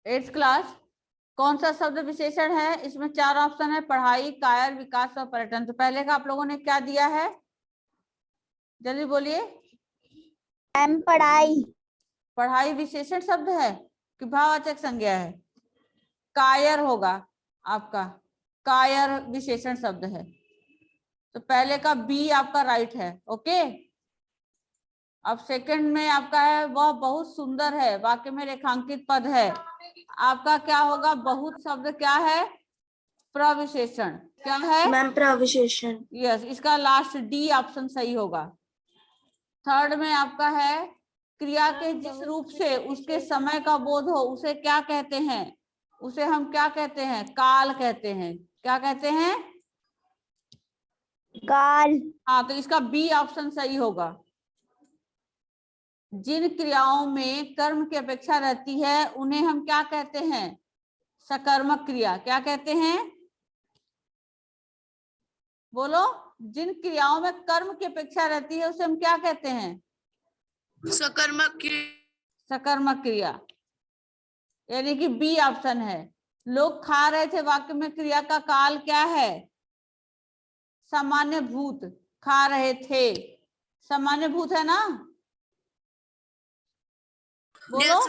8th class. कौन सा शब्द विशेषण है? इसमें 4 ऑप्शन है, पढ़ाई, कायर, विकास और पर्यटन। तो पहले का आप लोगों ने क्या दिया है, जल्दी बोलिए। मैम पढ़ाई। पढ़ाई विशेषण शब्द है कि भाववाचक संज्ञा है? कायर होगा आपका, कायर विशेषण शब्द है। तो पहले का बी आपका राइट है। ओके, अब सेकंड में आपका है वह बहुत सुंदर है, वाक्य में रेखांकित पद है। आपका क्या होगा? बहुत शब्द क्या है? प्रविशेषण। क्या है मैम? प्रविशेषण। यस, इसका लास्ट डी ऑप्शन सही होगा। थर्ड में आपका है क्रिया के जिस रूप से उसके समय का बोध हो उसे क्या कहते हैं? उसे हम क्या कहते हैं? काल कहते हैं। क्या कहते हैं? काल। हाँ, तो इसका बी ऑप्शन सही होगा। जिन क्रियाओं में कर्म की अपेक्षा रहती है उन्हें हम क्या कहते हैं? सकर्मक क्रिया। क्या कहते हैं? बोलो। जिन क्रियाओं में कर्म की अपेक्षा रहती है उसे हम क्या कहते हैं? सकर्मक सकर्मक क्रिया, यानी कि बी ऑप्शन है। लोग खा रहे थे, वाक्य में क्रिया का काल क्या है? सामान्य भूत। खा रहे थे, सामान्य भूत है ना? बोलो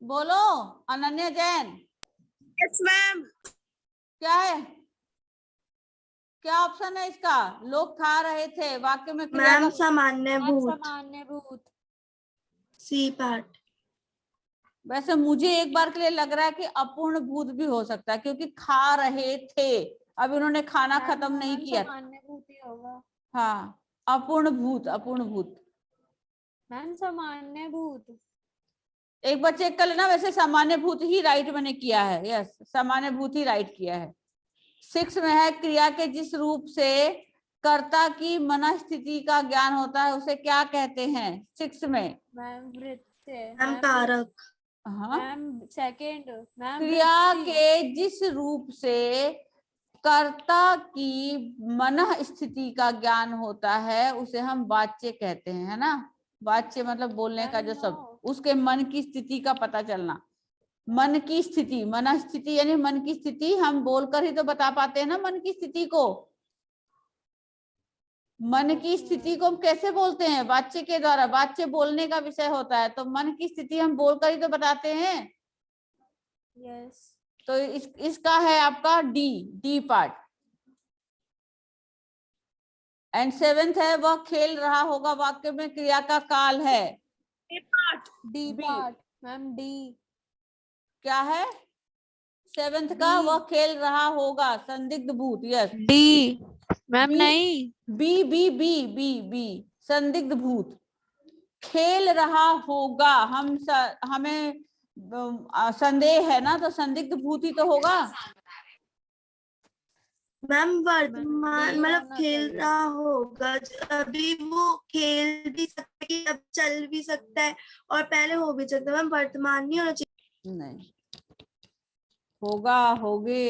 बोलो अनन्या जैन। Yes ma'am. क्या है, क्या ऑप्शन है इसका? लोग खा रहे थे, वाक्य में क्रिया मैम का सामान्य भूत। सामान्य भूत। C part. वैसे मुझे एक बार के लिए लग रहा है कि अपूर्ण भूत भी हो सकता है, क्योंकि खा रहे थे, अब इन्होंने खाना खत्म नहीं किया। सामान्य भूत ही होगा हाँ, अपूर्ण भूत, अपूर्ण भूत। मैम। सामान्य भूत। एक बार चेक कर लेना, वैसे सामान्य भूत ही राइट मैंने किया है। यस, सामान्य भूत ही राइट किया है। 6 में है क्रिया के जिस रूप से कर्ता की मन स्थिति का ज्ञान होता है उसे क्या कहते हैं? 6 में मैम वृत्ति। मैम कारक। हाँ, मैम सेकंड। मैम क्रिया के जिस रूप से कर्ता की मन स्थिति का ज्ञान होता है उसे हम वाच्य कहते हैं, है ना? वाच्य मतलब बोलने का जो शब्द, उसके मन की स्थिति का पता चलना। मन की स्थिति, मन स्थिति यानी मन की स्थिति हम बोलकर ही तो बता पाते हैं ना मन की स्थिति को। मन की स्थिति को हम कैसे बोलते हैं? वाच्य के द्वारा। वाच्य बोलने का विषय होता है, तो मन की स्थिति हम बोलकर ही तो बताते हैं। यस। तो इसका है आपका D, D part. And 7th है वह खेल रहा होगा, वाक्य में क्रिया का काल है। D part. Ma'am D. क्या है 7th का? वह खेल रहा होगा, संदिग्ध भूत। Yes, D ma'am. बी नहीं, B B B B B संदिग्ध भूत। खेल रहा होगा, हमें संदेह है ना, तो संदिग्ध भूत ही तो होगा। मैम वर्तमान मतलब खेल रहा होगा, अभी वो खेल भी सकता है, अब चल भी सकता है और पहले हो भी सकता है। मैम वर्तमान नहीं होना चाहिए। नहीं, होगा, होगे,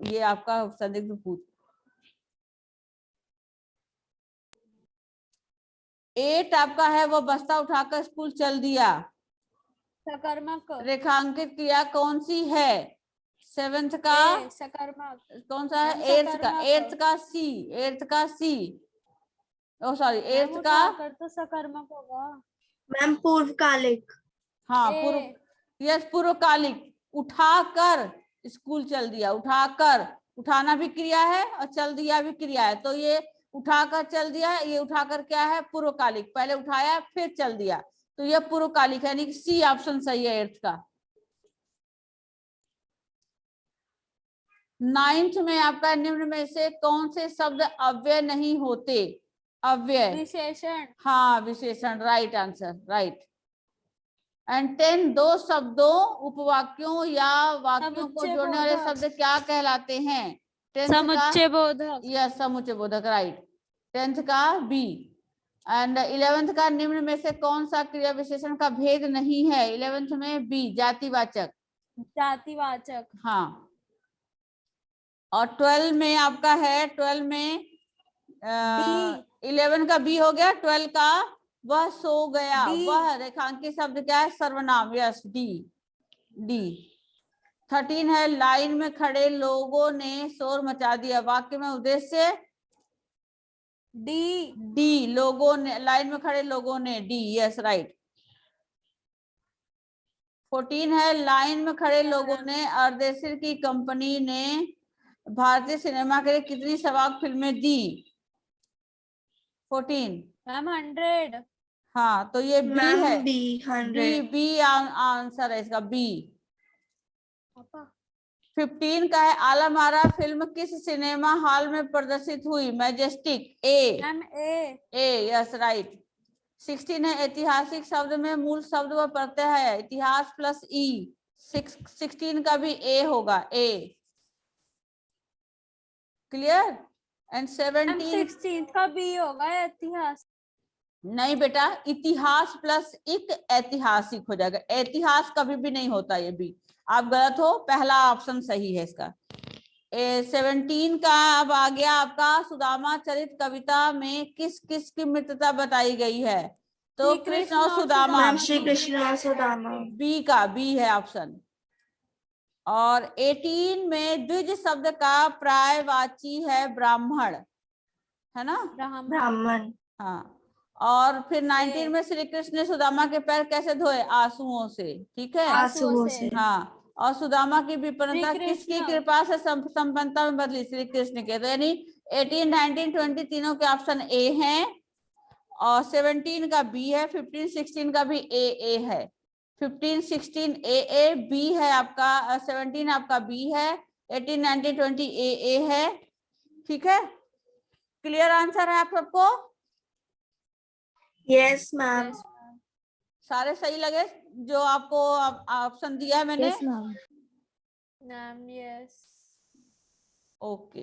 ये आपका संदिग्ध भूत। 8 आपका है वह बस्ता उठाकर स्कूल चल दिया। सकर्मक। रेखांकित क्रिया कौन सी है? 7th का सकर्मक। कौन सा है? मैम 8th का, सकर्मक। 8th का सी, 8th का सी। ओ सॉरी, 8th का। उठाकर तो सकर्मक होगा। मैम पूर्वकालिक। हाँ, पूर्व, यस पूर्वकालिक। उठाकर स्कूल चल दिया, उठाकर, उठाना भी क्रिया है और चल दिया भी क्रिया है। तो ये उठाकर चल दिया है, ये उठाकर क्या है? पूर्वकालिक। पहले उठाया फिर चल दिया, तो यह पूर्वकालिक है, यानी कि सी ऑप्शन सही है 8th का। 9th में आपका निम्न में से कौन से शब्द अव्यय नहीं होते? अव्यय, विशेषण। हाँ विशेषण, राइट आंसर, राइट। एंड 10, दो शब्दों, उपवाक्यों या वाक्यों को जोड़ने वाले शब्द क्या कहलाते हैं? 10th का समुच्चय बोधक। यस, समुच्चय बोधक, राइट। 10th का बी। एंड 11th का निम्न में से कौन सा क्रिया विशेषण का भेद नहीं है? 11th में बी, जातिवाचक। जातिवाचक। हाँ, और 12 में आपका है, 12 में 11 का बी हो गया। 12 का वह सो गया, वह रेखांकित शब्द क्या है? सर्वनाम। Yes, D. डी। 13 है लाइन में खड़े लोगों ने शोर मचा दिया, वाक्य में उद्देश्य डी। डी, लोगों ने, लाइन में खड़े लोगों ने, डी, यस राइट। 14 है लाइन में खड़े लोगों ने, अर्देशीर की कंपनी ने भारतीय सिनेमा के लिए कितनी सवाक फिल्में दी? 14। मैम 100। हाँ तो ये बी है, ma'am B B 100। B answer है इसका, बी। पापा 15 का है आलम आरा फिल्म किस सिनेमा हॉल में प्रदर्शित हुई? Majestic, A, ma'am A. Yes right. 16 है ऐतिहासिक शब्द में मूल शब्द व प्रत्यय है इतिहास प्लस ई। 16 का भी ए होगा, ए। क्लियर? एंड मैम 17 16 का बी होगा इतिहास। नहीं बेटा, इतिहास प्लस इक ऐतिहासिक हो जाएगा, ऐतिहास कभी भी नहीं होता, ये भी आप गलत हो, पहला ऑप्शन सही है इसका। 17 का अब आ गया आपका, सुदामा चरित कविता में किस किस की मृतता बताई गई है? तो श्री कृष्ण और सुदामा, मैम श्री कृष्ण और सुदामा। बी का, बी है ऑप्शन। और 18 में द्विज शब्द का प्रायवाची है ब्राह्मण, है ना? ब्राह्मण। हाँ। और फिर 19 ए। में श्री कृष्ण ने सुदामा के पैर कैसे धोए? आंसुओं से, ठीक है? आंसुओं से। हाँ। और सुदामा की विपन्नता श्री किसकी कृष्ण। कृपा से संपन्नता में बदली? श्री कृष्ण के। तो यानी 18, 19, 20 तीनों के ऑप्शन ए हैं, और 17 का बी है, 15, 16 का भी ए है। 15, 16 ए, बी है आपका, 17 आपका बी है, 18, 19, 20 ए है, ठीक है? क्लियर आंसर है आप सबको? Yes ma'am. सारे सही लगे जो आपको ऑप्शन दिया है मैंने? Ma'am yes. ओके।